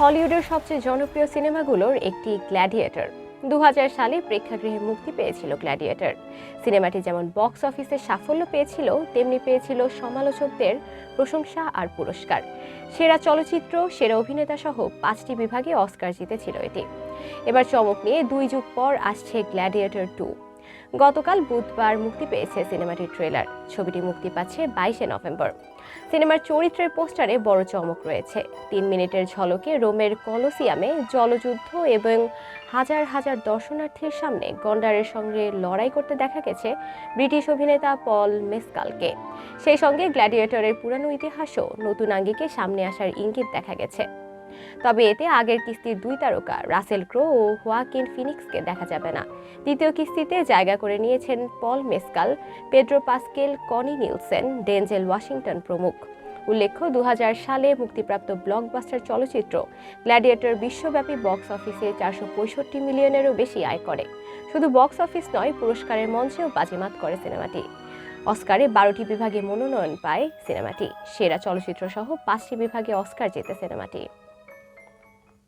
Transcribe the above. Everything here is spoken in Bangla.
হলিউডের সবচেয়ে জনপ্রিয় সিনেমাগুলোর একটি গ্ল্যাডিয়েটর। 2000 সালে প্রেক্ষাগৃহে মুক্তি পেয়েছিল গ্ল্যাডিয়েটর। সিনেমাটি যেমন বক্স অফিসে সাফল্য পেয়েছিল, তেমনি পেয়েছিল সমালোচকদের প্রশংসা আর পুরস্কার। সেরা চলচ্চিত্র, সেরা অভিনেতা সহ 5টি বিভাগে অস্কার জিতেছিল এটি। এবার চমক নিয়ে 2 যুগ পর আসছে গ্ল্যাডিয়েটর 2। গতকাল বুধবার মুক্তি পেয়েছে সিনেমাটির ট্রেলার। ছবিটি মুক্তি পাচ্ছে 22 নভেম্বর। সিনেমার চরিত্রের পোস্টারে বড় চমক রয়েছে। 3 মিনিটের ঝলকে রোমের কলোসিয়ামে জলযুদ্ধ এবং হাজার হাজার দর্শনার্থীর সামনে গন্ডারের সঙ্গে লড়াই করতে দেখা গেছে ব্রিটিশ অভিনেতা পল মেসকালকে। সেই সঙ্গে গ্ল্যাডিয়েটরের পুরানো ইতিহাসও নতুন আঙ্গিকে সামনে আসার ইঙ্গিত দেখা গেছে। তবে এতে আগের কিস্তির 2 তারকা রাসেল ক্রো ও হোয়াকিন ফিনিক্সকে দেখা যাবে না। দ্বিতীয় কিস্তিতে জায়গা করে নিয়েছেন Paul Mescal, Pedro Pascal, Connie Nielsen, Denzel Washington প্রমুখ। উল্লেখ্য, 2000 সালে মুক্তিপ্রাপ্ত ব্লকবাস্টার চলচ্চিত্র গ্ল্যাডিয়েটর বিশ্বব্যাপী বক্স অফিসে 465 মিলিয়নেরও বেশি আয় করে। শুধু বক্স অফিস নয়, পুরস্কারের মঞ্চেও বাজিমাত করে সিনেমাটি। অস্কারে 12টি বিভাগে মনোনয়ন পায় সিনেমাটি। সেরা চলচ্চিত্র সহ 5টি বিভাগে অস্কার জেতে সিনেমাটি।